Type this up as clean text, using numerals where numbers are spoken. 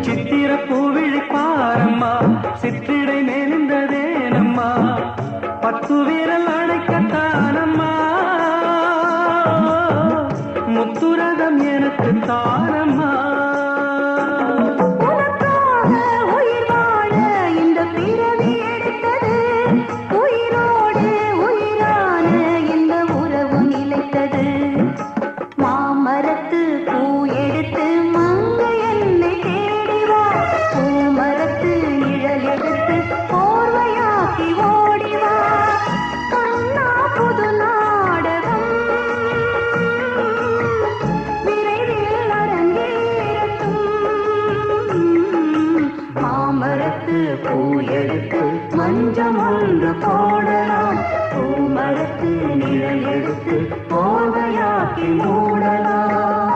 சித்திர பூவிழி பாரம்மா சிற்றிடை மேலிந்ததேனம்மா பத்து வீரல் அடைக்கத்தானம்மா முத்துரதம் எனக்கு தானம்மா பூயெடுத்து மஞ்சம் ஒன்று போடலாம் பூமரத்து நிழல் எடுத்து போவையாக்கி மூடலாம்